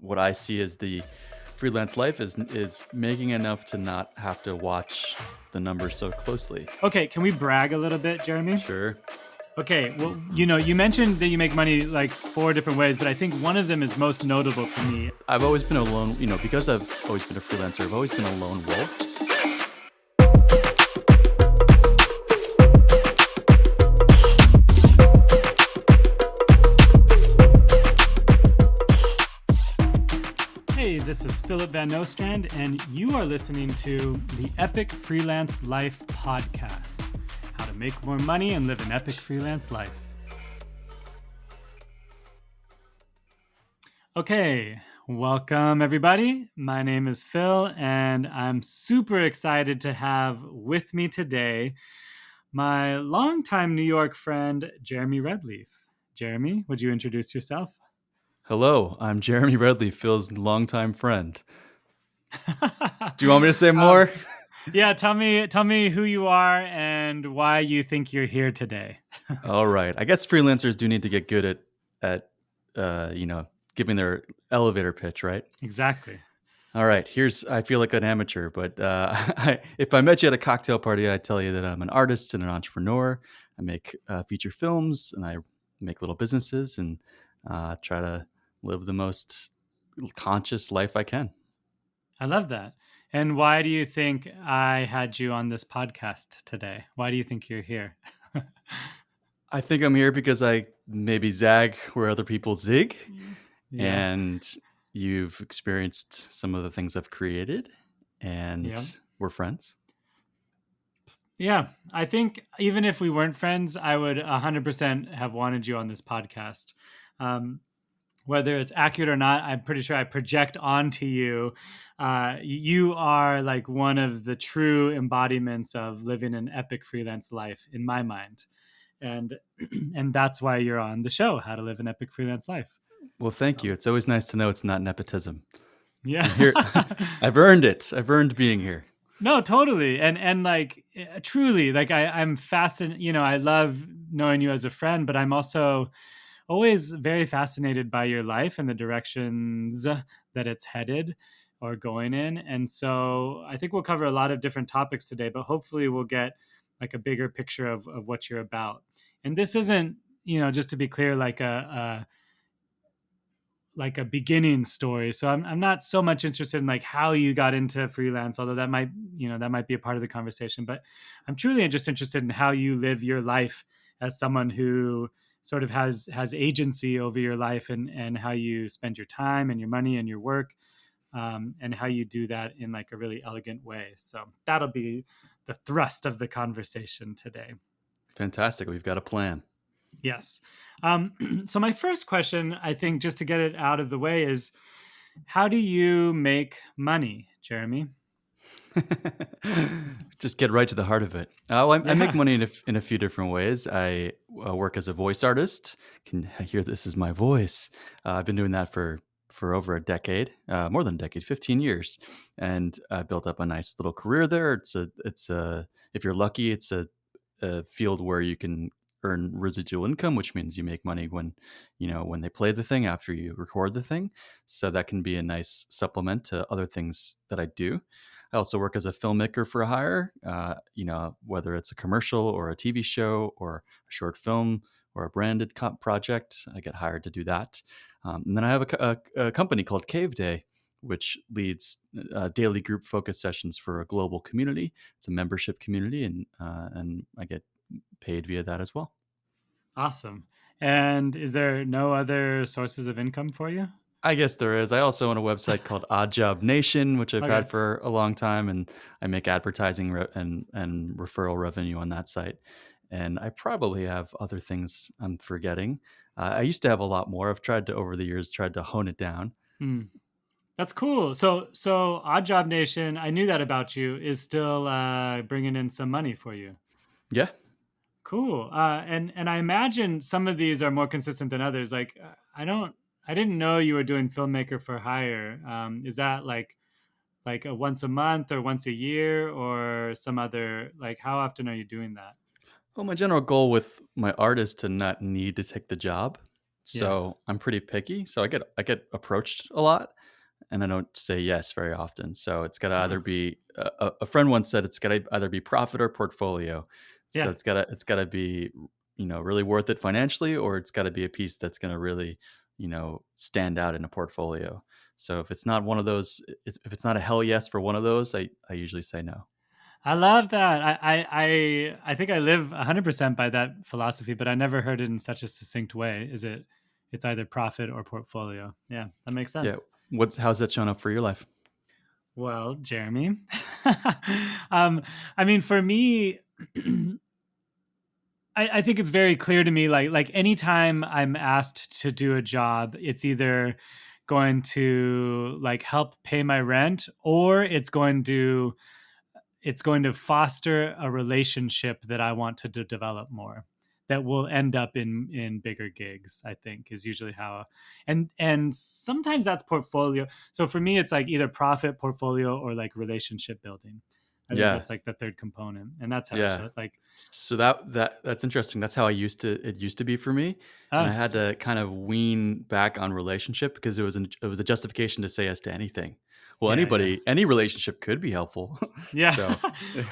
what I see as the freelance life is making enough to not have to watch the numbers so closely. Okay, can we brag a little bit, Jeremy? Sure. Okay, well, you mentioned that you make money like 4 different ways, but I think one of them is most notable to me. I've always been a lone, because I've always been a freelancer, I've always been a lone wolf. Hey, this is Philip Van Nostrand, and you are listening to the Epic Freelance Life podcast. How to make more money and live an epic freelance life. Okay, welcome everybody. My name is Phil, and I'm super excited to have with me today my longtime New York friend, Jeremy Redleaf. Jeremy, would you introduce yourself? Hello, I'm Jeremy Redleaf, Phil's longtime friend. Do you want me to say more? Yeah, tell me who you are and why you think you're here today. All right. I guess freelancers do need to get good at giving their elevator pitch, right? Exactly. All right. I feel like an amateur, but if I met you at a cocktail party, I'd tell you that I'm an artist and an entrepreneur. I make feature films and I make little businesses and try to live the most conscious life I can. I love that. And why do you think I had you on this podcast today? Why do you think you're here? I think I'm here because I maybe zag where other people zig. Yeah. And you've experienced some of the things I've created, and Yeah. we're friends. Yeah. I think even if we weren't friends, I would 100% have wanted you on this podcast. Whether it's accurate or not, I'm pretty sure I project onto you. You are like one of the true embodiments of living an epic freelance life in my mind. And and that's why you're on the show, How to Live an Epic Freelance Life. Well, thank you. It's always nice to know it's not nepotism. Yeah. I'm here. I've earned it. I've earned being here. No, totally. And like truly, like I'm fascinated, I love knowing you as a friend, but I'm also always very fascinated by your life and the directions that it's headed or going in. And so I think we'll cover a lot of different topics today, but hopefully we'll get like a bigger picture of what you're about. And this isn't, just to be clear, like a beginning story. So I'm not so much interested in like how you got into freelance, although that might be a part of the conversation. But I'm truly just interested in how you live your life as someone who sort of has agency over your life, and how you spend your time and your money and your work, and how you do that in like a really elegant way. So that'll be the thrust of the conversation today. Fantastic. We've got a plan. Yes. So my first question, I think, just to get it out of the way, is how do you make money, Jeremy? Just get right to the heart of it. I make Yeah. money in a few different ways. I work as a voice artist. Can hear this is my voice. I've been doing that for over a decade, more than a decade, 15 years, and I built up a nice little career there. It's a if you're lucky, it's a field where you can earn residual income, which means you make money when they play the thing after you record the thing. So that can be a nice supplement to other things that I do. I also work as a filmmaker for hire, whether it's a commercial or a TV show or a short film or a branded project, I get hired to do that. And then I have a company called Cave Day, which leads daily group focus sessions for a global community. It's a membership community, and I get paid via that as well. Awesome. And is there no other sources of income for you? I guess there is. I also own a website called Odd Job Nation, which I've Okay. had for a long time, and I make advertising and referral revenue on that site. And I probably have other things I'm forgetting. I used to have a lot more. I've tried to over the years tried to hone it down. Hmm. That's cool. So Odd Job Nation, I knew that about you, is still bringing in some money for you. Yeah. Cool. And I imagine some of these are more consistent than others. Like I didn't know you were doing filmmaker for hire. Is that like a once a month or once a year or some other, like how often are you doing that? Well, my general goal with my art is to not need to take the job. Yeah. So I'm pretty picky. So I get approached a lot, and I don't say yes very often. So it's got to Uh-huh. either be a friend once said it's got to either be profit or portfolio. So Yeah. it's got to be really worth it financially, or it's got to be a piece that's going to really stand out in a portfolio. So if it's not one of those, if it's not a hell yes for one of those, I usually say no. I love that. I think I live 100% by that philosophy, but I never heard it in such a succinct way. It's either profit or portfolio. Yeah, that makes Yeah. sense. How's that showing up for your life? Well, Jeremy, um, I mean, for me, I think it's very clear to me. Like anytime I'm asked to do a job, it's either going to like help pay my rent, or it's going to foster a relationship that I want to develop more, that will end up in bigger gigs. I think is usually how, and sometimes that's portfolio. So for me, it's like either profit, portfolio, or like relationship building. I think Yeah. that's like the third component, and that's how it Yeah. shows. Like, So that's interesting. That's how it used to be for me, and I oh had to kind of wean back on relationship because it was a justification to say yes to anything. Well, yeah, yeah. any relationship could be helpful. Yeah. So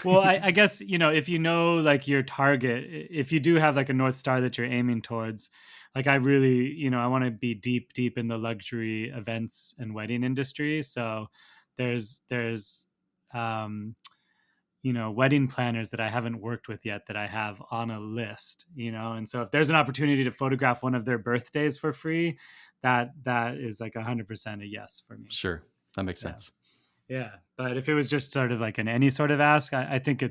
Well, I guess, if you know like your target, if you do have like a North Star that you're aiming towards, like I really, I want to be deep, deep in the luxury events and wedding industry. So there's um wedding planners that I haven't worked with yet that I have on a list, and so if there's an opportunity to photograph one of their birthdays for free, that is like 100% a yes for me. sure, that makes Yeah. sense. Yeah, but if it was just sort of like an any sort of ask, I think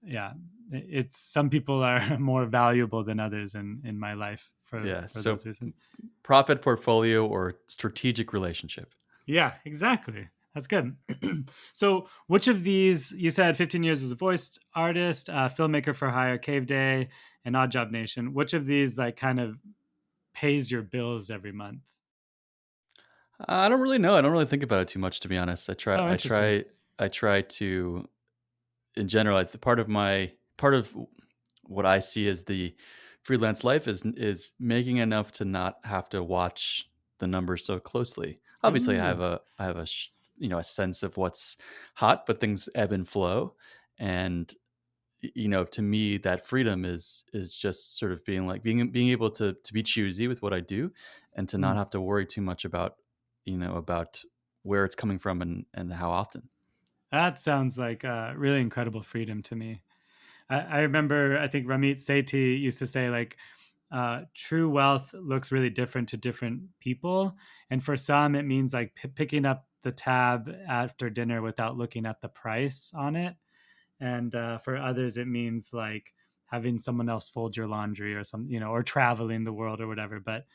yeah, it's some people are more valuable than others in my life Yeah. for So those reasons. profit portfolio or strategic relationship. Yeah, exactly. That's good. So, which of these you said 15 years as a voice artist, filmmaker for hire, Cave Day, and Odd Job Nation? Which of these like kind of pays your bills every month? I don't really know. I don't really think about it too much, to be honest. Oh, interesting. I try to, in general, part of what I see as the freelance life is making enough to not have to watch the numbers so closely. Obviously, Ooh. I have a sense of what's hot, but things ebb and flow, and to me, that freedom is just sort of being able to be choosy with what I do, and to not Hmm. have to worry too much about about where it's coming from and how often. That sounds like really incredible freedom to me. I remember, I think Ramit Sethi used to say, like, true wealth looks really different to different people. And for some, it means like picking up the tab after dinner without looking at the price on it. And for others, it means like having someone else fold your laundry or something, or traveling the world or whatever. But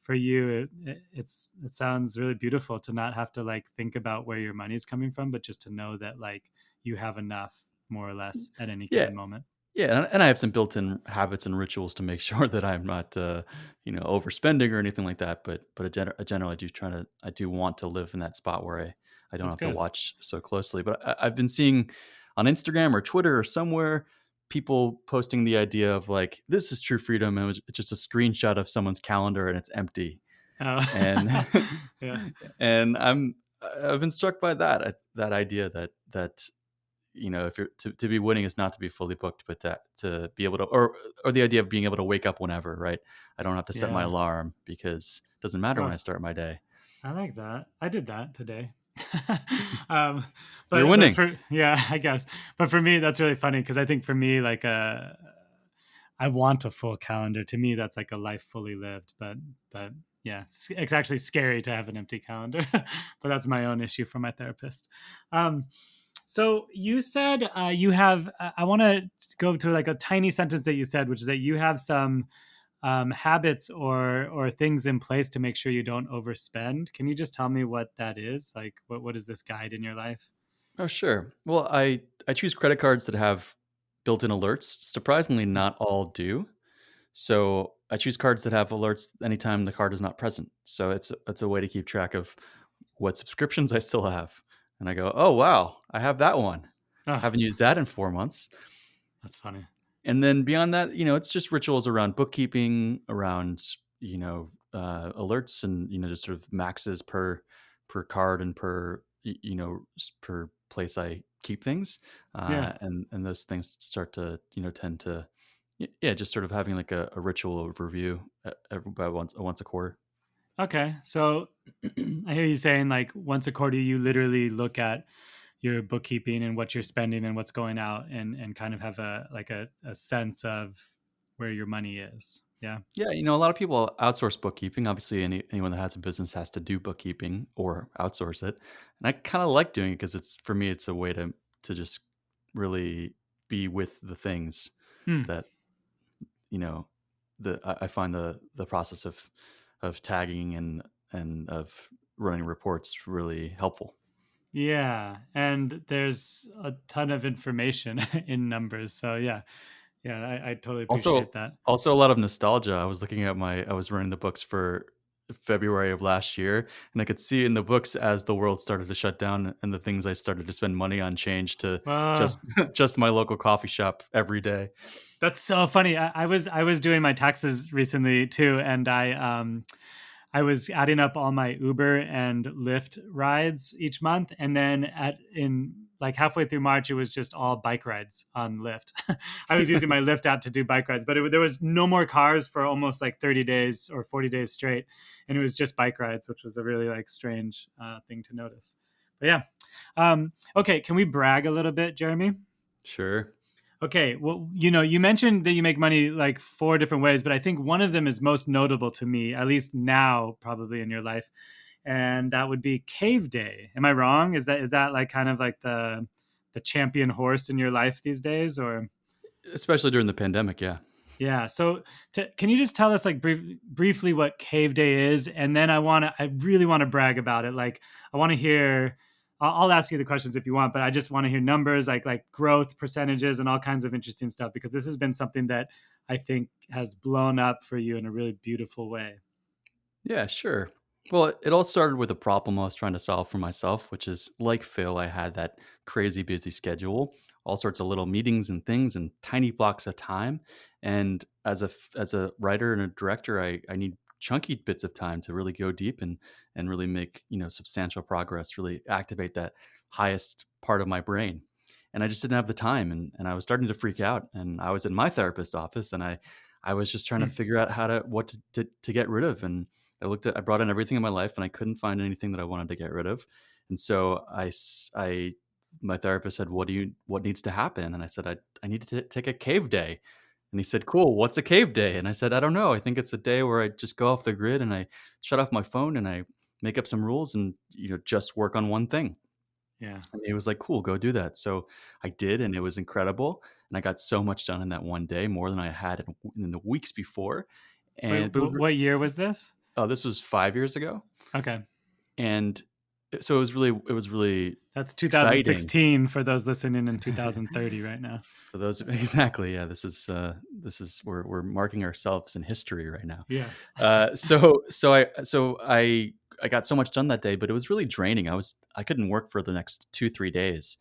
for you, it sounds really beautiful to not have to like think about where your money's coming from, but just to know that like you have enough more or less at any Yeah, given moment. yeah, and I have some built-in habits and rituals to make sure that I'm not, overspending or anything like that. But generally, I do want to live in that spot where I don't That's have to good. watch so closely. But I've been seeing on Instagram or Twitter or somewhere people posting the idea of like this is true freedom, and it's just a screenshot of someone's calendar and it's empty. Oh, And yeah, and I've been struck by that idea that if you're to be winning is not to be fully booked, but to be able to, or the idea of being able to wake up whenever, right? I don't have to set my yeah. alarm because it doesn't matter when Oh, I start my day. I like that. I did that today. um, You're but winning. for yeah, I guess. But for me, that's really funny because I think for me, like, I want a full calendar. To me, that's like a life fully lived. But yeah, it's actually scary to have an empty calendar. But that's my own issue for my therapist. Um, so you said you have. I want to go to like a tiny sentence that you said, which is that you have some habits or things in place to make sure you don't overspend. Can you just tell me what that is? Like, what is this guide in your life? Oh, sure. Well, I choose credit cards that have built-in alerts. Surprisingly, not all do. So I choose cards that have alerts anytime the card is not present. So it's a way to keep track of what subscriptions I still have. And I go, oh wow, I have that one. Oh, Haven't used that in 4 months. that's funny. And then beyond that, it's just rituals around bookkeeping, around, alerts and just sort of maxes per card and per per place I keep things, Yeah. and those things start to tend to yeah, just sort of having like a ritual of review about once a quarter. Okay. So I hear you saying like once a quarter you literally look at your bookkeeping and what you're spending and what's going out, and kind of have a sense of where your money is. Yeah. Yeah, a lot of people outsource bookkeeping. Obviously, anyone that has a business has to do bookkeeping or outsource it. And I kind of like doing it because it's for me, it's a way to just really be with the things Hmm. that you know I find the process of tagging and of running reports really helpful. Yeah. And there's a ton of information in numbers. So yeah. Yeah, I totally Also appreciate that. also a lot of nostalgia. I was running the books for February of last year, and I could see in the books as the world started to shut down and the things I started to spend money on changed to Well, just just my local coffee shop every day. that's so funny. I was doing my taxes recently too, and I was adding up all my Uber and Lyft rides each month, and then at in like halfway through March, it was just all bike rides on Lyft. I was using my Lyft app to do bike rides, but there was no more cars for almost like 30 days or 40 days straight, and it was just bike rides, which was a really like strange thing to notice. But yeah, okay. Can we brag a little bit, Jeremy? Sure. Okay, well, you mentioned that you make money like four different ways, but I think one of them is most notable to me, at least now, probably in your life, and that would be Cave Day. Am I wrong? Is that like kind of like the champion horse in your life these days, or? Especially during the pandemic, yeah. Yeah. So, can you just tell us like briefly what Cave Day is, and then I really want to brag about it. Like, I want to hear. I'll ask you the questions if you want, but I just want to hear numbers, like growth percentages and all kinds of interesting stuff, because this has been something that I think has blown up for you in a really beautiful way. Yeah, sure. Well, it all started with a problem I was trying to solve for myself, which is like Phil, I had that crazy busy schedule, all sorts of little meetings and things and tiny blocks of time. And as a writer and a director, I need chunky bits of time to really go deep and really make, substantial progress, really activate that highest part of my brain. And I just didn't have the time and I was starting to freak out. And I was in my therapist's office and I was just trying to Hmm. figure out how to what to get rid of. And I brought in everything in my life and I couldn't find anything that I wanted to get rid of. And so my therapist said, what needs to happen? And I said, I need to take a cave day. And he said, cool. What's a cave day? And I said, I don't know. I think it's a day where I just go off the grid and I shut off my phone and I make up some rules and, just work on one thing. Yeah. And he was like, cool, go do that. So I did. And it was incredible. And I got so much done in that one day, more than I had in the weeks before. Wait, But it was, what year was this? oh, this was 5 years ago. Okay, And so it was really that's exciting 2016 for those listening in 2030 right now. for those exactly, yeah, this is we're marking ourselves in history right now. Yes. So I got so much done that day, but it was really draining. I couldn't work for the next 2-3 days.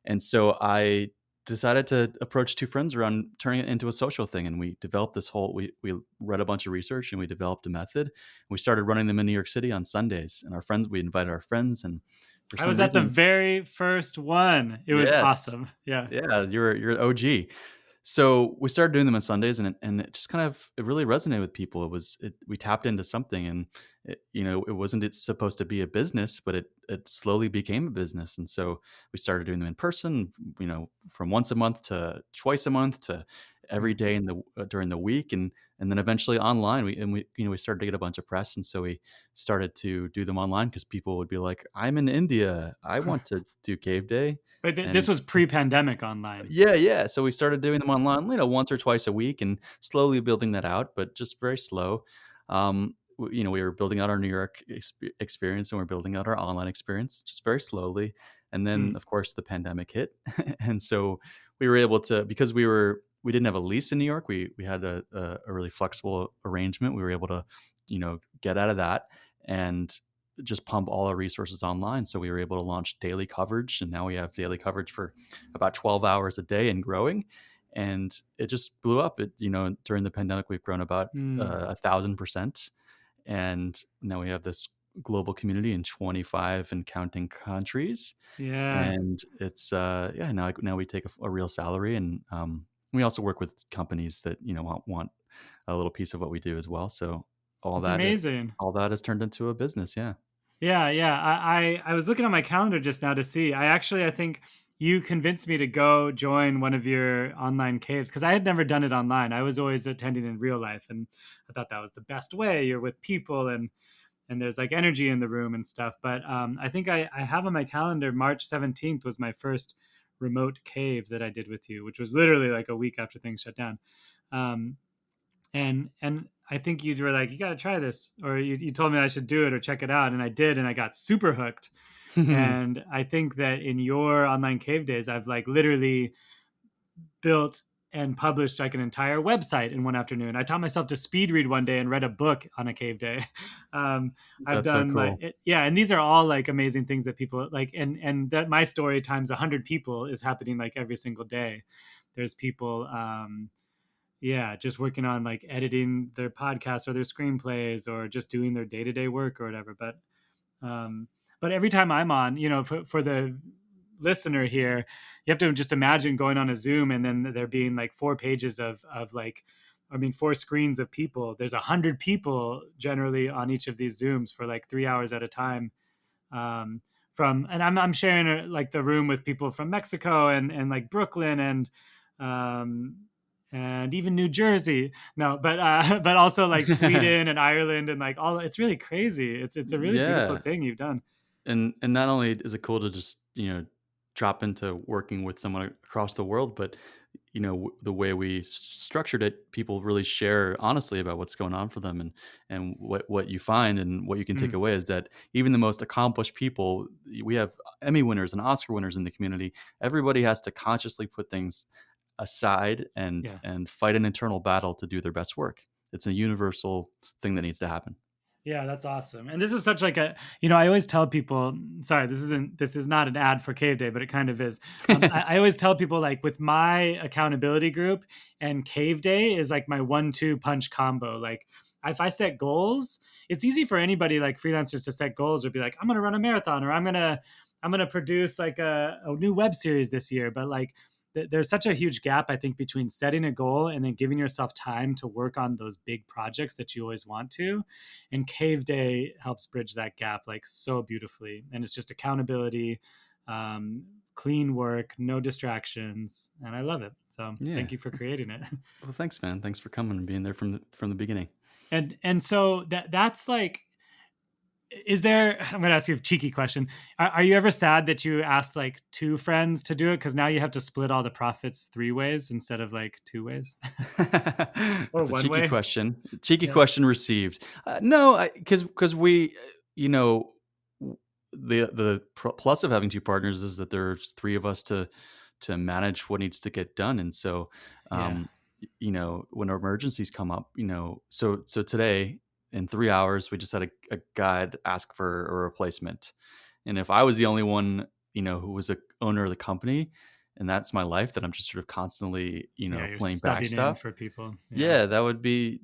And so I decided to approach two friends around turning it into a social thing. And we developed we read a bunch of research and we developed a method. And we started running them in New York City on Sundays. And we invited our friends. And for I some was at the reason, very first one. It was yes, awesome. Yeah. yeah, you're an OG. So we started doing them on Sundays, and it just it really resonated with people. We tapped into something, and it wasn't it's supposed to be a business, but it slowly became a business. And so we started doing them in person, from once a month to twice a month to every Mm. day during the week, and then eventually online. We started to get a bunch of press, and so we started to do them online because people would be like, "I'm in India, I want to do Cave Day," But this and was pre-pandemic online. yeah, yeah. So we started doing them online, once or twice a week, and slowly building that out, but just very slow. We were building out our New York experience, and we're building out our online experience just very slowly. And then, Mm. of course, the pandemic hit, and so we were able to because we didn't have a lease in New York. We had a really flexible arrangement. We were able to, get out of that and just pump all our resources online. So we were able to launch daily coverage, and now we have daily coverage for about 12 hours a day and growing. and it just blew up. During the pandemic, we've grown about Mm. 1,000%, and now we have this global community in 25 and counting countries. Yeah. And it's yeah, now we take a real salary, and we also work with companies that want a little piece of what we do as well. So all It's that it, amazing. all that has turned into a business. Yeah. Yeah, yeah. I was looking on my calendar just now to see. I think you convinced me to go join one of your online caves because I had never done it online. I was always attending in real life, and I thought that was the best way. You're with people, and there's like energy in the room and stuff. But I think I have on my calendar March 17th was my first remote cave that I did with you, which was literally like a week after things shut down. Um, and I think you were like, you got to try this, or you told me I should do it or check it out, and I did, and I got super hooked. And I think that in your online cave days, I've like literally built and published like an entire website in one afternoon. I taught myself to speed read one day and read a book on a cave day. um, I've That's so done like cool. yeah, and these are all like amazing things that people like, and that my story times 100 people is happening like every single day. There's people yeah, just working on like editing their podcasts or their screenplays or just doing their day-to-day work or whatever. Um but every time I'm on, for the listener here, you have to just imagine going on a Zoom and then there being like 4 pages of like, I mean, 4 screens of people. There's 100 people generally on each of these Zooms for like 3 hours at a time. um, and I'm sharing like the room with people from Mexico and like Brooklyn um, and even New Jersey. No, but but also like Sweden and Ireland and like all. It's really crazy. It's a really beautiful Yeah. thing you've done. And not only is it cool to just drop into working with someone across the world, but the way we structured it, people really share honestly about what's going on for them, and what you find and what you can take Mm, away is that even the most accomplished people, we have Emmy winners and Oscar winners in the community. Everybody has to consciously put things aside and yeah. fight an internal battle to do their best work. It's a universal thing that needs to happen. Yeah, that's awesome. And this is such like I always tell people, sorry, this is not an ad for Cave Day, but it kind of is. I always tell people like with my accountability group and Cave Day is like my 1-2 punch combo. Like if I set goals, it's easy for anybody like freelancers to set goals or be like, I'm going to run a marathon or I'm going to produce like a new web series this year. But like there's such a huge gap, I think, between setting a goal and then giving yourself time to work on those big projects that you always want to. And Cave Day helps bridge that gap like so beautifully. And it's just accountability, um, clean work, no distractions, and I love it. So Yeah. thank you for creating it. Well, thanks, man. Thanks for coming and being there from the beginning. And so that's like, is there? I'm going to ask you a cheeky question. Are you ever sad that you asked like 2 friends to do it because now you have to split all the profits 3 ways instead of like 2 ways or That's a one cheeky way? question. Cheeky Yeah, question received. No, because we, you know, the plus of having two partners is that there's three of us to manage what needs to get done, and so, yeah, when emergencies come up, so today in 3 hours we just had a guide ask for a replacement, and if I was the only one, who was a owner of the company, and that's my life, that I'm just sort of constantly, yeah. You're playing back subbing in stuff. for people. Yeah, Yeah,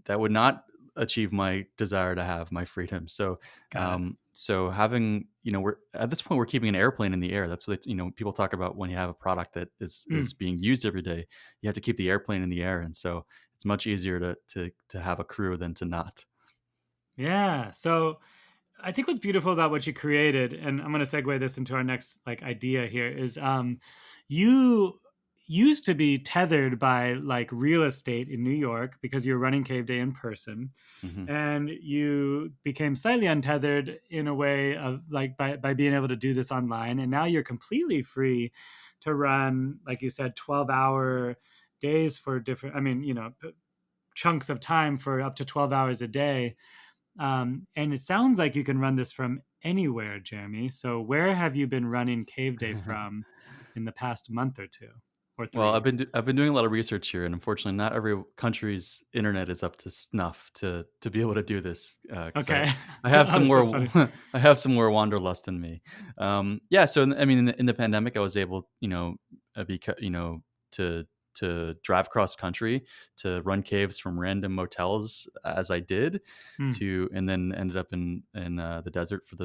that would not achieve my desire to have my freedom. So, got it. so having, we're at this point we're keeping an airplane in the air. That's what people talk about when you have a product that is Mm. being used every day. You have to keep the airplane in the air, and so it's much easier to have a crew than to not. Yeah. So I think what's beautiful about what you created, and I'm going to segue this into our next like idea here, is you used to be tethered by like real estate in New York because you were running Cave Day in person, Hmm. and you became slightly untethered in a way of like by being able to do this online, and now you're completely free to run, like you said, 12-hour days for different. I mean, chunks of time for up to 12 hours a day. And it sounds like you can run this from anywhere, Jeremy. So where have you been running Cave Day from in the past month or two or Well, 3? I've been doing a lot of research here, and unfortunately, not every country's internet is up to snuff to be able to do this. Because Okay. I have Tell some us, more that's funny. I have some more wanderlust in me. Yeah. So I mean, in the pandemic, I was able, be, to to drive cross country to run caves from random motels as I did, Hmm. to and then ended up in the desert for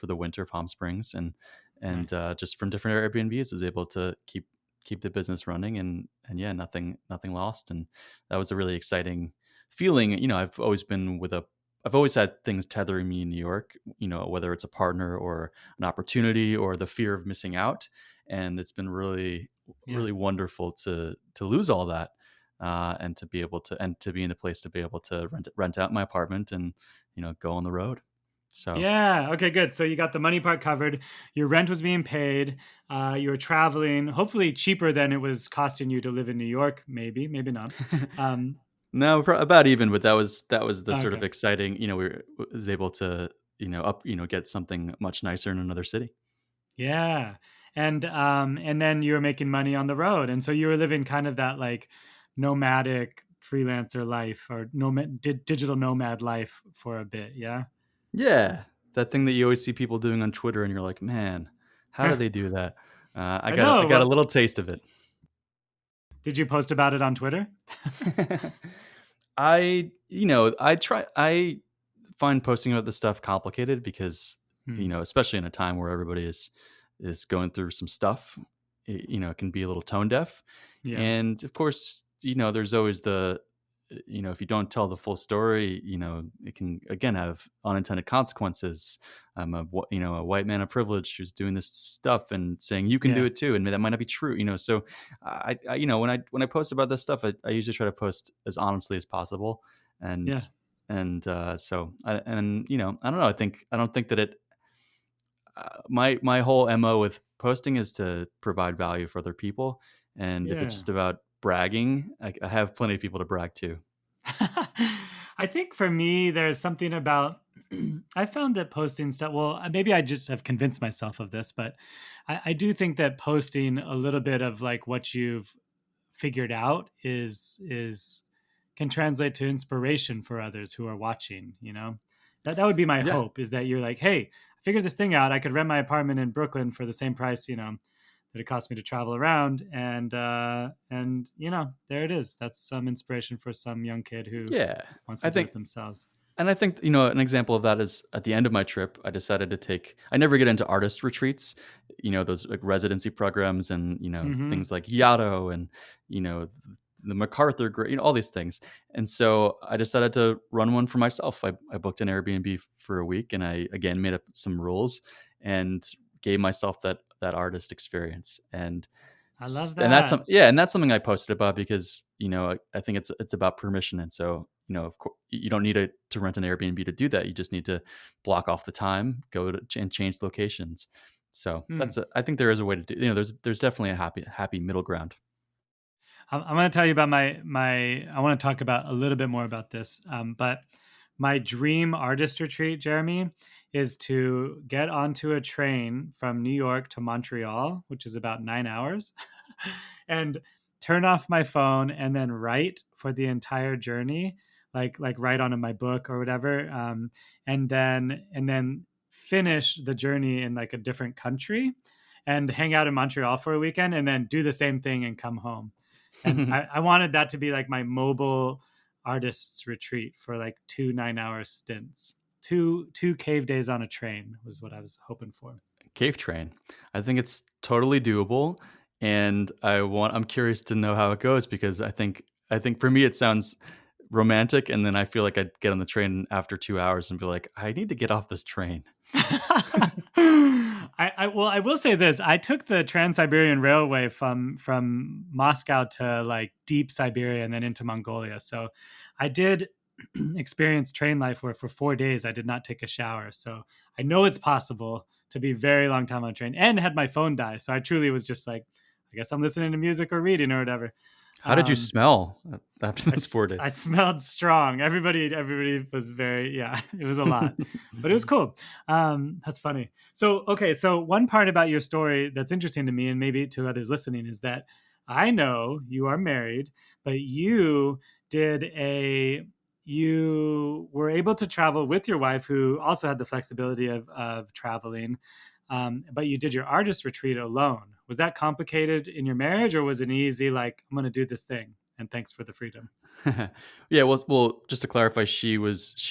the winter, Palm Springs, and Nice. just from different Airbnbs was able to keep the business running, and yeah, nothing lost, and that was a really exciting feeling. I've always had things tethering me in New York, whether it's a partner or an opportunity or the fear of missing out. And it's been really, Yeah. really wonderful to lose all that, and to be in the place to be able to rent out my apartment and go on the road. So Yeah. Okay, good. So you got the money part covered. Your rent was being paid. You were traveling, hopefully cheaper than it was costing you to live in New York. Maybe, maybe not. Um, no, about even, but that was the sort of okay. exciting. Was able to get something much nicer in another city. Yeah. And then you were making money on the road. And so you were living kind of that like nomadic freelancer life or digital nomad life for a bit. Yeah. Yeah, that thing that you always see people doing on Twitter, and you're like, man, how do they do that? I I know. got a Well, little taste of it. did you post about it on Twitter? I find posting about this stuff complicated because, Hmm. especially in a time where everybody is going through some stuff, it can be a little tone deaf. Yeah. And of course, there's always if you don't tell the full story, it can again have unintended consequences. I'm a white man of privilege who's doing this stuff and saying you can do Yeah. it too, and that might not be true. So when I post about this stuff, I usually try to post as honestly as possible, and Yeah. I don't know. I don't think that my whole mo with posting is to provide value for other people, and if it's Yeah. just about bragging, I have plenty of people to brag to. I think for me, there's something about I found that posting stuff. Well, maybe I just have convinced myself of this, but I do think that posting a little bit of like what you've figured out is can translate to inspiration for others who are watching. That would be my Yeah, hope is that you're like, hey, I figured this thing out. I could rent my apartment in Brooklyn for the same price, that it cost me to travel around, and there it is. That's some inspiration for some young kid who yeah. wants to I do think it themselves. And I think, an example of that is at the end of my trip, I decided to I never get into artist retreats, those like residency programs and, Hmm. things like Yaddo and, the MacArthur, all these things. And so I decided to run one for myself. I booked an Airbnb for a week, and I, again, made up some rules and gave myself that artist experience. I love And that's that. and that's something I posted about because I think it's about permission, and so of course you don't need to rent an Airbnb to do that. You just need to block off the time, go and change locations. So Hmm. I think there is a way to do. There's definitely a happy middle ground. I'm going to tell you about my. I want to talk about a little bit more about this, but my dream artist retreat, Jeremy, is to get onto a train from New York to Montreal, which is about 9 hours, and turn off my phone and then write for the entire journey, like write on my book or whatever, and then finish the journey in like a different country, and hang out in Montreal for a weekend, and then do the same thing and come home. And I wanted that to be like my mobile artists retreat for like 2 9-hour stints. Two cave days on a train was what I was hoping for. Cave train. I think it's totally doable, and I'm curious to know how it goes because I think for me it sounds romantic, and then I feel like I'd get on the train after 2 hours and be like, I need to get off this train. I will say this. I took the Trans-Siberian Railway from Moscow to like deep Siberia and then into Mongolia. So I did experience train life where for 4 days I did not take a shower. So I know it's possible to be very long time on a train and had my phone die. So I truly was just like, I guess I'm listening to music or reading or whatever. How did you Um, smell after I, those 4 days? I smelled strong. Everybody was very, yeah, it was a lot, but it was cool. That's funny. So, okay. So one part about your story that's interesting to me and maybe to others listening is that I know you are married, but you were able to travel with your wife who also had the flexibility of traveling. but you did your artist retreat alone. Was that complicated in your marriage, or was it easy? Like, I'm going to do this thing, and thanks for the freedom. Yeah, well, just to clarify, she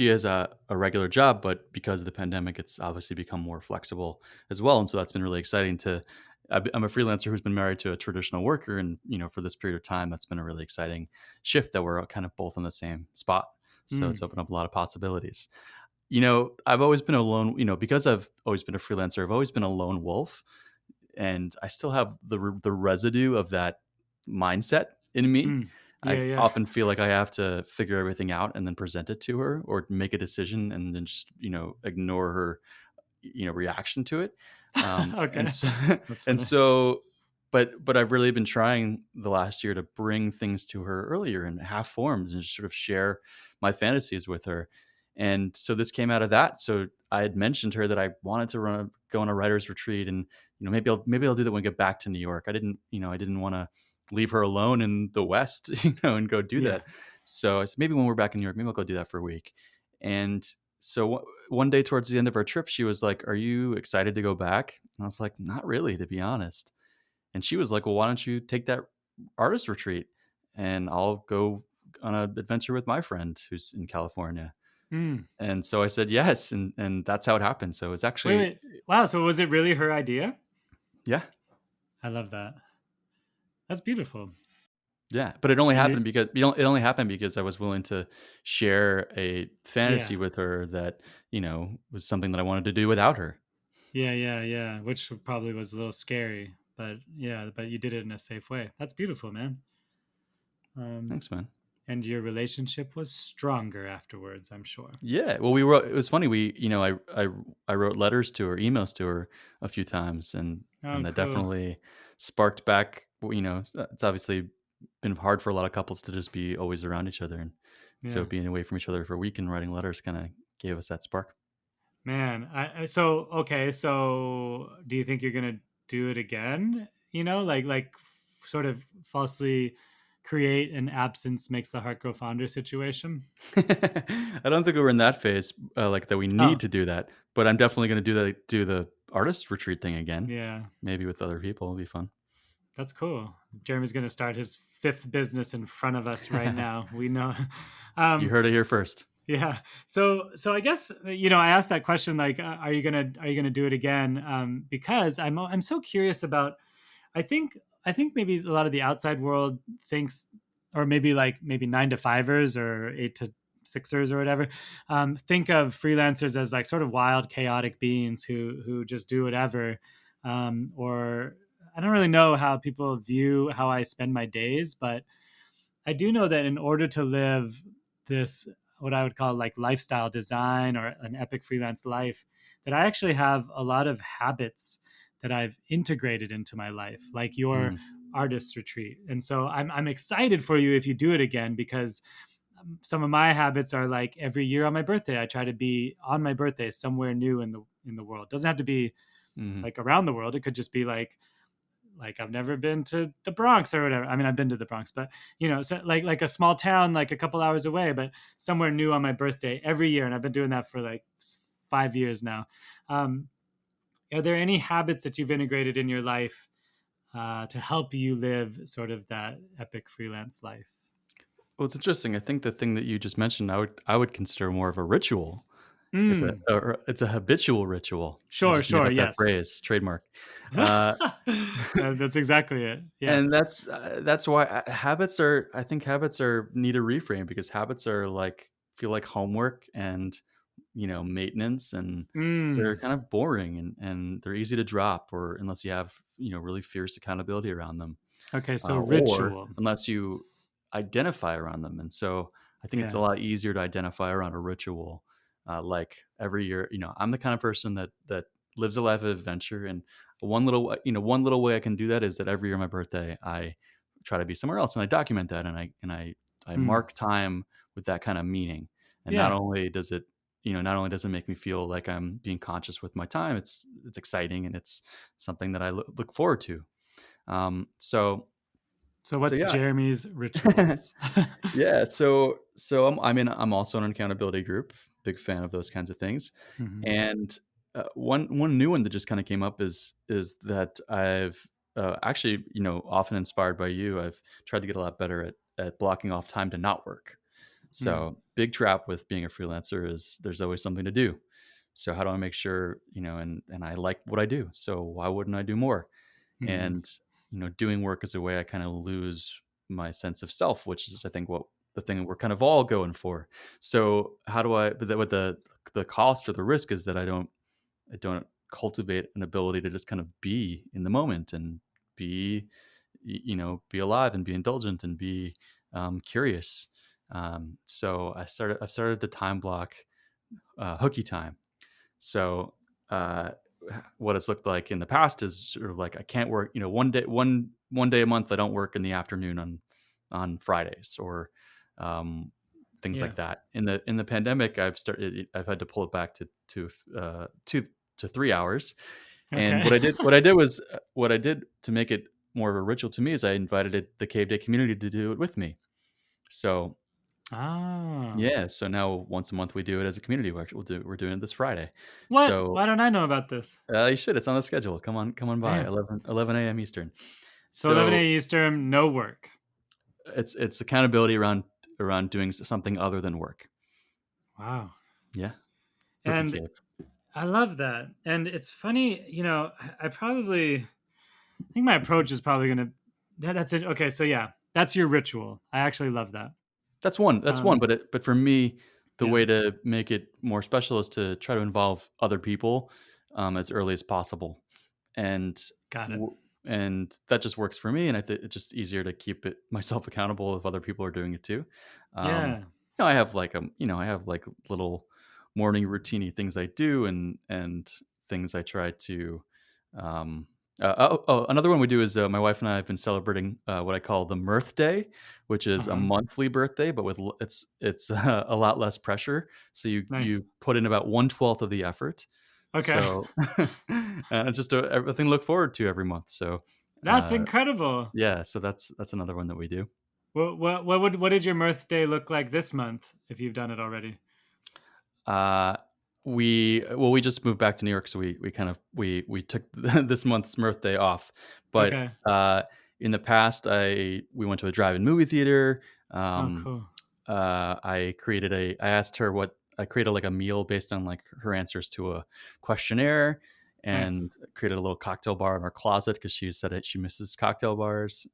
has a regular job, but because of the pandemic, it's obviously become more flexible as well, and so that's been really exciting to I'm a freelancer who's been married to a traditional worker, and, for this period of time, that's been a really exciting shift that we're kind of both in the same spot, so it's Mm, opened up a lot of possibilities. I've always been a lone because I've always been a freelancer, I've always been a lone wolf, and I still have the residue of that mindset in me. mm. I Yeah, yeah. often feel like I have to figure everything out and then present it to her or make a decision and then just, ignore her, reaction to it. And Okay, so that's and funny. so but I've really been trying the last year to bring things to her earlier in half forms and just sort of share my fantasies with her. And so this came out of that. So I had mentioned to her that I wanted to go on a writer's retreat, and maybe I'll do that when we get back to New York. I didn't want to leave her alone in the West, and go do Yeah. that. So I said, maybe when we're back in New York, maybe I'll go do that for a week. And so one day towards the end of our trip, she was like, "Are you excited to go back?" And I was like, "Not really, to be honest." And she was like, "Well, why don't you take that artist retreat and I'll go on an adventure with my friend who's in California." Mm. And so I said yes, and that's how it happened. So it's Wait, actually wait. Wow. So was it really her idea? yeah, I love that. That's beautiful. yeah, but it only And you, happened because it only happened because I was willing to share a fantasy yeah, with her that, was something that I wanted to do without her. yeah, yeah, yeah. Which probably was a little scary, but yeah, but you did it in a safe way. That's beautiful, man. Um, Thanks, man. and your relationship was stronger afterwards, I'm sure. Yeah, well, we wrote. It was funny. I wrote letters to her, emails to her a few times, Oh, and that cool. definitely sparked back. It's obviously been hard for a lot of couples to just be always around each other, and so Yeah, being away from each other for a week and writing letters kind of gave us that spark. man. So okay. So do you think you're gonna do it again? Sort of falsely create an absence makes the heart grow fonder situation. I don't think we were in that phase, like that we need Oh, to do that, but I'm definitely going to do the artist retreat thing again, yeah. maybe with other people. It'll be fun. That's cool. Jeremy's going to start his fifth business in front of us right now. We know. You um, heard it here first. yeah. So I guess I asked that question like, are you gonna do it again? Because I'm so curious about. I think maybe a lot of the outside world thinks, or maybe 9 to 5ers or 8 to 6ers or whatever, think of freelancers as like sort of wild, chaotic beings who just do whatever. Or I don't really know how people view how I spend my days, but I do know that in order to live this, what I would call like lifestyle design or an epic freelance life, that I actually have a lot of habits that I've integrated into my life, like your Mhm, artist retreat. And so I'm excited for you if you do it again, because some of my habits are like every year on my birthday, I try to be on my birthday somewhere new in the world. It doesn't have to be mhm, like around the world. It could just be like I've never been to the Bronx or whatever. I mean, I've been to the Bronx, but so like a small town, like a couple hours away, but somewhere new on my birthday every year, and I've been doing that for like 5 years now. Um, are there any habits that you've integrated in your life to help you live sort of that epic freelance life? Well, it's interesting. I think the thing that you just mentioned, I would consider more of a ritual. Mm, It's a habitual ritual. I sure, just made sure, up that yes. phrase, trademark. Uh, That's exactly it. and Yes. that's why I think habits are need a reframe because habits are like feel like homework and, maintenance, and they're Mm. kind of boring, and they're easy to drop or unless you have, really fierce accountability around them. Okay, so Or ritual. unless you identify around them. And so I think it's a Yeah. lot easier to identify around a ritual. Like every year, I'm the kind of person that lives a life of adventure, and one little way I can do that is that every year on my birthday, I try to be somewhere else, and I document that, and I Mm. mark time with that kind of meaning. And Yeah. not only does it make me feel like I'm being conscious with my time, it's exciting and it's something that I look forward to. So So so what's yeah. Jeremy's rituals? Yeah, so I'm also in an accountability group, big fan of those kinds of things, Mhm. and One new one that just kind of came up is that I've actually, often inspired by you. I've tried to get a lot better at blocking off time to not work. Mm, So big trap with being a freelancer is there's always something to do. So how do I make sure, and I like what I do. So why wouldn't I do more? mhm, And doing work is a way I kind of lose my sense of self, which is I think what the thing we're kind of all going for. So how do I? But what the cost or the risk is that I don't cultivate an ability to just kind of be in the moment and be, be alive and be indulgent and be curious. So I've started to time block hooky time. So, uh, what it's looked like in the past is sort of like I can't work, one day a month I don't work in the afternoon on Fridays or um, things yeah, like that. In the pandemic, I've had to pull it back to 2 to 3 hours. And okay. what I did to make it more of a ritual to me is I invited the Cave Day community to do it with me. So Ah, yeah, so now once a month we do it as a community. We're doing it this Friday. what? So Why don't I know about this? you should. It's on the schedule. Come on by Damn. 11 a.m. Eastern. So 11 So a.m. Eastern, no work. it's accountability around doing something other than work. Wow. Yeah, Hooky And Cave. I love that. And it's funny, I probably I think my approach is probably gonna that's it. Okay, so yeah, that's your ritual. I actually love that. That's one, Um, but for me, the yeah, way to make it more special is to try to involve other people, as early as possible, and got it. w and that just works for me, and I think it's just easier to keep it myself accountable if other people are doing it too. Um, Yeah. I have, like, little morning routine things I do and things I try to, um another one we do is, my wife and I have been celebrating, what I call the Mirth Day, which is a Uh-huh. monthly birthday, but with it's a lot less pressure. So Nice. you put in about 1/12 of the effort. Okay. So, and it's just everything to look forward to every month. So, That's uh, incredible. yeah, so that's another one that we do. What did your mirth day look like this month if you've done it already? Uh, we just moved back to New York, so we kind of we took this month's Mirth Day off. But Okay. in the past, we went to a drive-in movie theater. Oh, Um, cool. I asked her what I created like a meal based on like her answers to a questionnaire, Nice. and created a little cocktail bar in our closet because she said that she misses cocktail bars.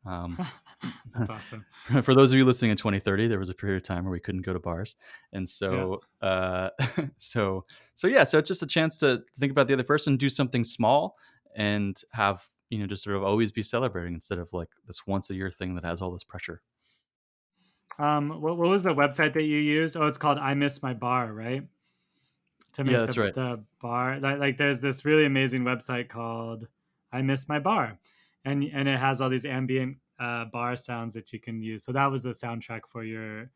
That's awesome. For those of you listening in 2030, there was a period of time where we couldn't go to bars, and Yeah. so so yeah, so it's just a chance to think about the other person, do something small, and have just sort of always be celebrating instead of like this once a year thing that has all this pressure. What was the website that you used? Oh, it's called I Miss My Bar, right? To Yeah, make that's right. the bar like there's this really amazing website called I Miss My Bar, and it has all these ambient bar sounds that you can use. So that was the soundtrack for your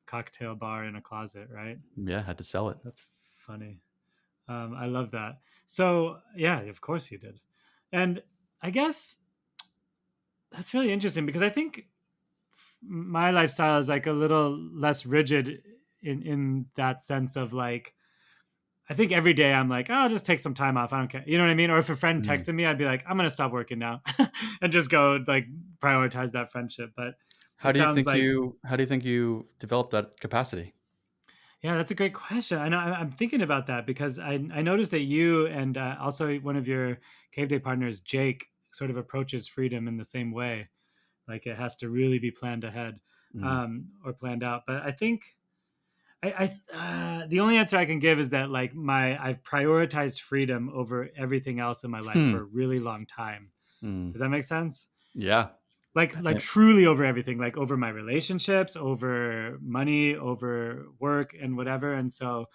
cocktail bar in a closet, right? Yeah, had to sell it. That's funny. I love that. So yeah, of course you did, and I guess that's really interesting because I think my lifestyle is like a little less rigid in that sense of like I think every day I'm like, oh, I'll just take some time off. I don't care. You know what I mean? Or if a friend Mm. texted me, I'd be like, I'm gonna stop working now and just go like prioritize that friendship. But it sounds like How do you think you developed that capacity? yeah, that's a great question. I know I'm thinking about that because I noticed that you and also one of your cave day partners, Jake, sort of approaches freedom in the same way. Like it has to really be planned ahead Mm. or planned out. But I think the only answer I can give is that like I've prioritized freedom over everything else in my life Hmm. for a really long time. Mm. Does that make sense? Yeah. Like Eh, truly over everything, like over my relationships, over money, over work and whatever. And so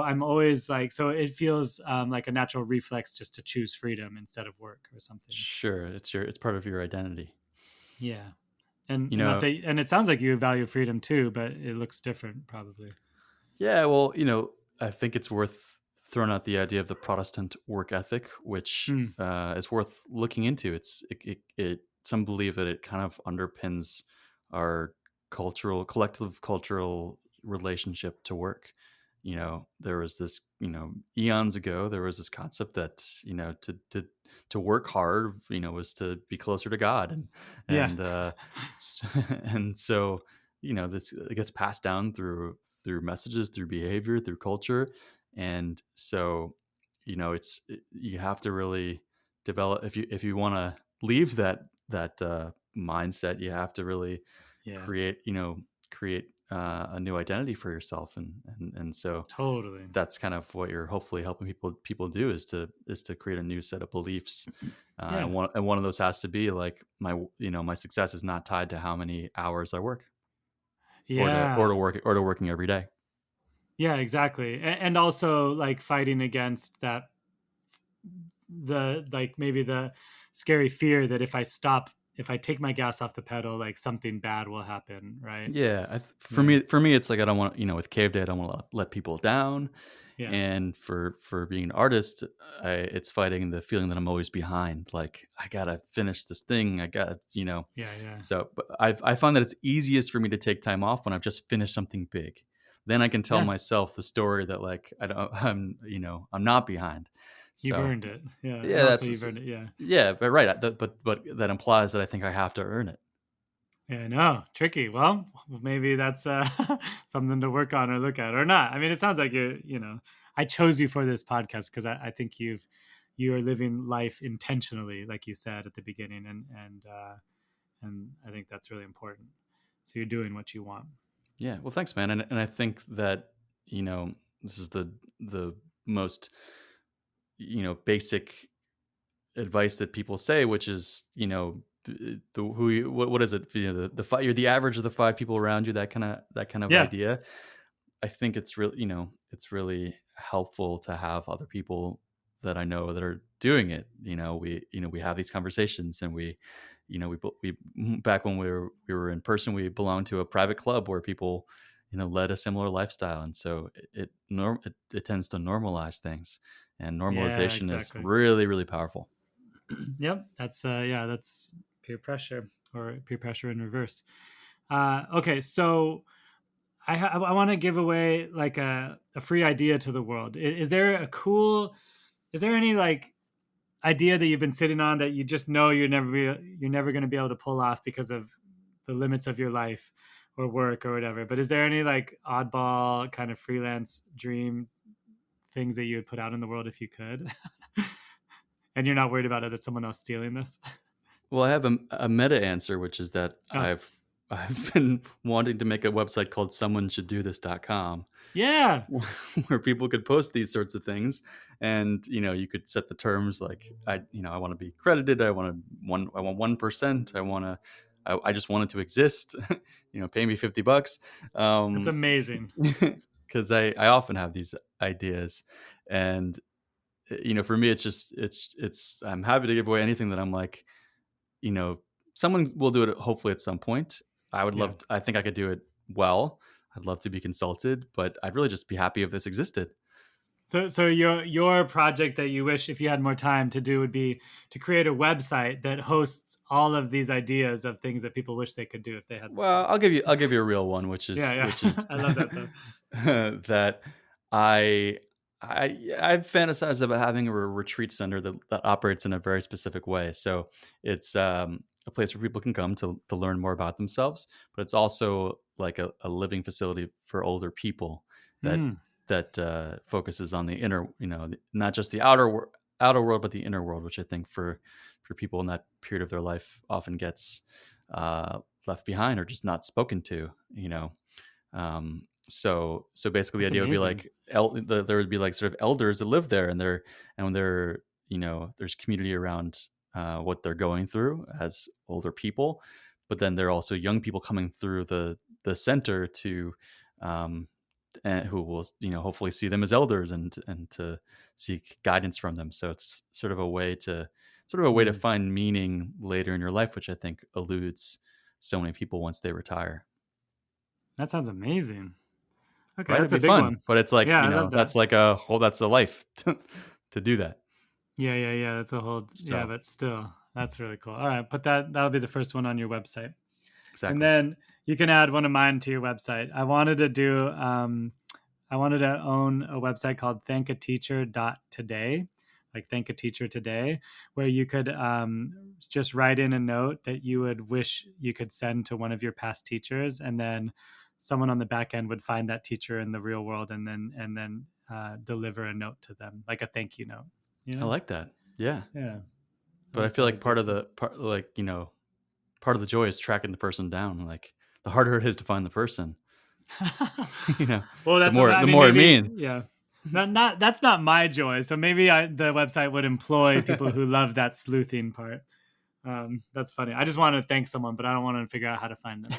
I'm always like so it feels like a natural reflex just to choose freedom instead of work or something. sure, it's part of your identity. Yeah. You And not know, that and it sounds like you value freedom too, but it looks different probably. yeah, well, I think it's worth throwing out the idea of the Protestant work ethic, which Hmm. is worth looking into. Some believe that it kind of underpins our collective cultural relationship to work. there was this, eons ago, there was this concept that, to work hard, was to be closer to God, Yeah. and and so, this it gets passed down through messages, through behavior, through culture, and so, you have to really develop if you want to leave that mindset. You have to really Yeah. create you know create a new identity for yourself, and so Totally. that's kind of what you're hopefully helping people do, is to create a new set of beliefs, Yeah. and one of those has to be like my success is not tied to how many hours I work, or to or Yeah. to work or to working every day. Yeah, exactly. And also like fighting against that, the like maybe the scary fear that if I take my gas off the pedal, like something bad will happen, right? Yeah, Yeah. for me, it's like I don't want, with Cave Day, I don't want to let people down, Yeah. and for being an artist, it's fighting the feeling that I'm always behind. Like I gotta finish this thing. I got Yeah. Yeah. So, but I find that it's easiest for me to take time off when I've just finished something big. Then I can tell Yeah. myself the story that like I don't, I'm not behind. You've So earned it. Yeah. And yeah, also you've earned it. Yeah. yeah, but right, but that implies that I think I have to earn it. Yeah, no, tricky. Well, maybe that's something to work on or look at or not. I mean, it sounds like I chose you for this podcast because I think you are living life intentionally, like you said at the beginning, and I think that's really important. So you're doing what you want. Yeah, well, thanks, man, and I think that this is the most basic advice that people say, which is the who you, what is it? The five, you're the average of the five people around you. That kind of Yeah, idea. I think it's really helpful to have other people that I know that are doing it. We have these conversations, and back when we were in person, we belonged to a private club where people led a similar lifestyle, and so it tends to normalize things, and yeah, normalization is exactly. really, really powerful. Yep, that's peer pressure, or peer pressure in reverse. Okay, so I want to give away like a free idea to the world. Is there a cool? Is there any like idea that you've been sitting on that you just know you're never going to be able to pull off because of the limits of your life or work or whatever? But is there any like oddball kind of freelance dream things that you would put out in the world if you could? And you're not worried about it that someone else stealing this? Well, I have a meta answer, which is that Oh, I've been wanting to make a website called someoneshoulddothis.com, yeah, where people could post these sorts of things, and you could set the terms like I want to be credited, I want 1%, I just want it to exist, pay me $50, that's amazing. because I often have these ideas, and for me it's just it's I'm happy to give away anything that I'm like, you know, someone will do it hopefully at some point. Yeah. I think I could do it well. I'd love to be consulted, but I'd really just be happy if this existed. So your project that you wish, if you had more time to do, would be to create a website that hosts all of these ideas of things that people wish they could do if they had the Well, time. I'll give you a real one, which Yeah, is yeah. which is I love that though. that I I've fantasized about having a retreat center that operates in a very specific way. So it's a place where people can come to learn more about themselves, but it's also like a living facility for older people that Mm, focuses on the inner, not just the outer world, but the inner world, which I think for people in that period of their life often gets left behind or just not spoken to. So basically, the that's idea would be amazing. like there would be like sort of elders that live there, and when they're there's community around what they're going through as older people, but then there are also young people coming through the center to um, and who will hopefully see them as elders and to seek guidance from them. So it's sort of a way to Mm, find meaning later in your life, which I think eludes so many people once they retire. that sounds amazing. Okay, Right? It'd that's a be big fun, one. but it's like, Yeah, I love that. that's a life to do that. Yeah, yeah, yeah. That's a whole, yeah, So but still, that's really cool. All right, put that'll be the first one on your website. And exactly. then you can add one of mine to your website. I wanted to do I wanted to own a website called thankateacher.today, like thank a teacher today, where you could just write in a note that you would wish you could send to one of your past teachers, and then someone on the back end would find that teacher in the real world, and then deliver a note to them, like a thank you note. You I know? like that. Yeah. Yeah, I But I think feel that like would be fun. part of the joy is tracking the person down. Like the harder it is to find the person, you know, Well, the that's what more I the mean. more it Maybe, means. yeah. Not that's not my joy. So maybe the website would employ people who love that sleuthing part. That's funny. I just want to thank someone, but I don't want to figure out how to find them.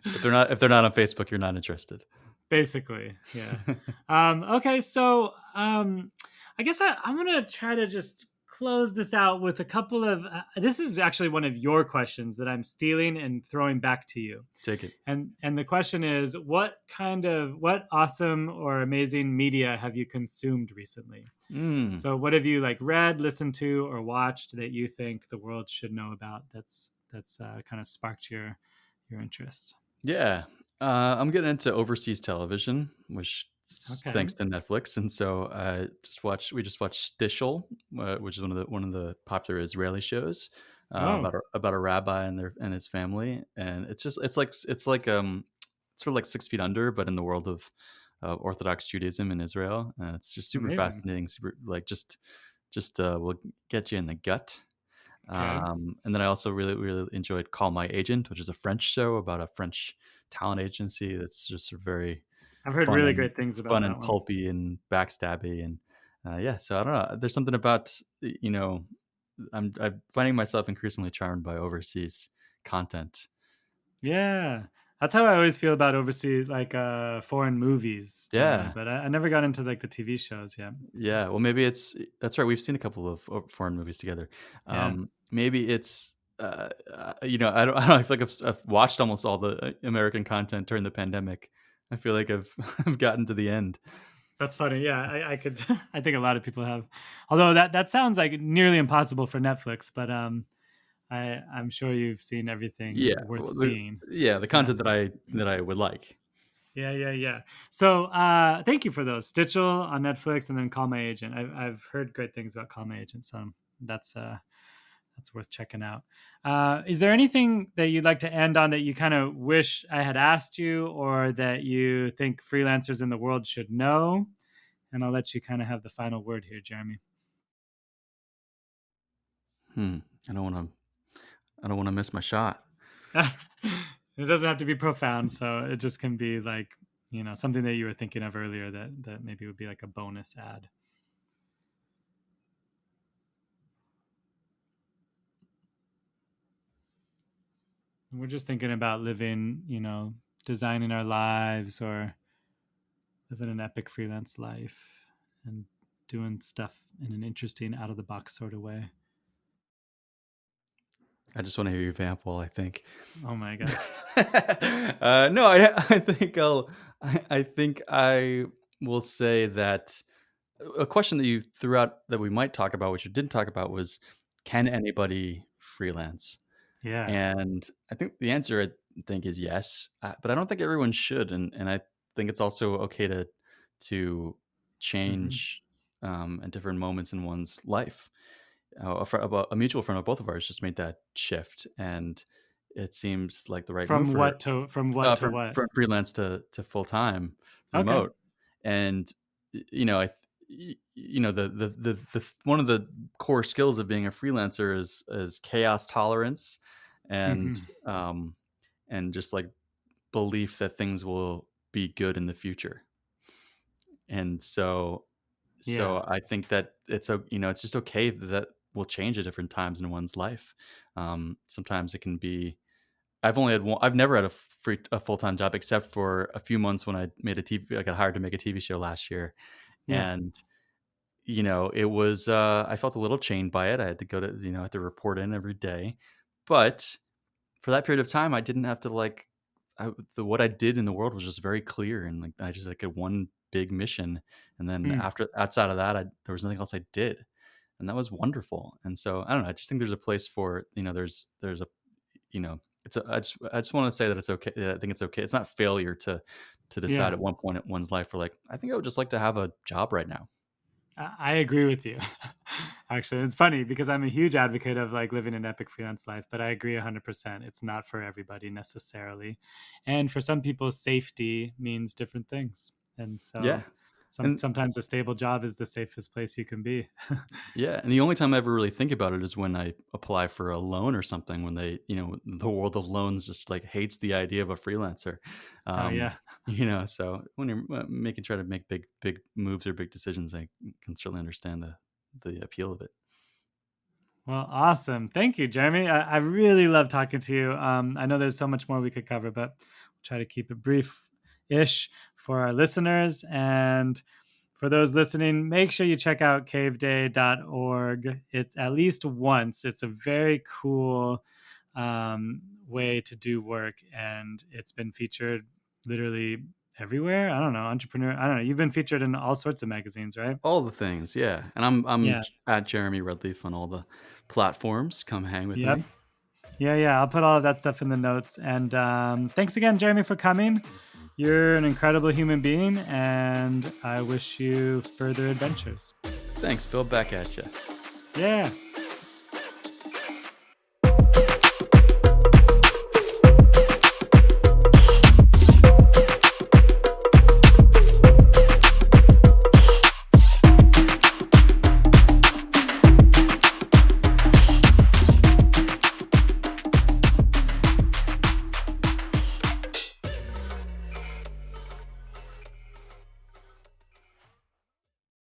If they're not on Facebook, you're not interested. Basically, yeah. Okay, so I guess I'm gonna try to just close this out with a couple of. This is actually one of your questions that I'm stealing and throwing back to you. Take it. And the question is, what awesome or amazing media have you consumed recently? Mm. So what have you like read, listened to, or watched that you think the world should know about? That's kind of sparked your interest. Yeah. I'm getting into overseas television, which Okay. thanks to Netflix, and so we just watched Stishel, which is one of the popular Israeli shows Oh, about a rabbi and his family, and it's sort of like 6 Feet Under, but in the world of Orthodox Judaism in Israel, and it's just super amazing. fascinating, super like just will get you in the gut. Okay. And then I also really, really enjoyed Call My Agent, which is a French show about a French talent agency that's just very I've heard fun really and great things about fun and that one. pulpy and backstabby and yeah. So I don't know. There's something about I'm finding myself increasingly charmed by overseas content. Yeah. That's how I always feel about overseas like foreign movies generally, Yeah, but I never got into like the TV shows yet. So, yeah. Well, maybe that's right. We've seen a couple of foreign movies together. yeah. Maybe it's I don't know. I feel like I've watched almost all the American content during the pandemic. I feel like I've I've gotten to the end. That's funny. Yeah, I could I think a lot of people have. Although that sounds like nearly impossible for Netflix, but I'm sure you've seen everything Yeah, worth well, seeing. the Yeah. content that I would like. Yeah, yeah, yeah. So, thank you for those. Stitchel on Netflix, and then Call My Agent. I've heard great things about Call My Agent, so that's uh, that's worth checking out. Is there anything that you'd like to end on that you kind of wish I had asked you, or that you think freelancers in the world should know? And I'll let you kind of have the final word here, Jeremy. Hmm. I don't want to. I don't want to miss my shot. It doesn't have to be profound, so it just can be like something that you were thinking of earlier that maybe would be like a bonus ad. We're just thinking about living, designing our lives or living an epic freelance life and doing stuff in an interesting, out of the box sort of way. I just want to hear you vamp while I think. Oh my gosh. No, I think I think I will say that a question that you threw out that we might talk about, which you didn't talk about, was can anybody freelance? Yeah. And I think the answer I think is yes, but I don't think everyone should, and I think it's also okay to Hmm. change at different moments in one's life. A mutual friend of both of ours just made that shift, and it seems like the right move From for her. what to from what to From what? freelance to full time Okay. remote, and one of the core skills of being a freelancer is chaos tolerance, and Hmm. just like belief that things will be good in the future. And so Yeah. I think that it's just okay that will change at different times in one's life. Sometimes it can be. I've never had a full time job except for a few months when I made a TV. I got hired to make a TV show last year, Yeah. and it was I felt a little chained by it. I had to go to I had to report in every day, but for that period of time, I didn't have to what I did in the world was just very clear, and like I just like had one big mission, and then Mm. outside of that, there was nothing else I did, and that was wonderful. And so I don't know. I just think there's a place for there's a it's a, I just want to say that it's okay. I think it's okay. It's not failure to decide Yeah. at one point in one's life, for like, I think I would just like to have a job right now. I agree with you. Actually, it's funny because I'm a huge advocate of like living an epic freelance life, but I agree 100%. It's not for everybody necessarily. And for some people, safety means different things. And Yeah. so And sometimes a stable job is the safest place you can be. yeah, and the only time I ever really think about it is when I apply for a loan or something, when they, the world of loans just like hates the idea of a freelancer. Oh, Um, yeah. so when you're making try to make big moves or big decisions, I can certainly understand the appeal of it. Well, awesome. Thank you, Jeremy. I really love talking to you. I know there's so much more we could cover, but we'll try to keep it brief ish for our listeners. And for those listening, make sure you check out caveday.org. It's at least once. It's a very cool way to do work, and it's been featured literally everywhere. I don't know, entrepreneur. I don't know. You've been featured in all sorts of magazines, right? All the things, yeah. And I'm Yeah. at Jeremy Redleaf on all the platforms. Come hang with Yep. me. Yeah, yeah. I'll put all of that stuff in the notes. And thanks again, Jeremy, for coming. You're an incredible human being, and I wish you further adventures. Thanks, Phil. Back at you. Yeah.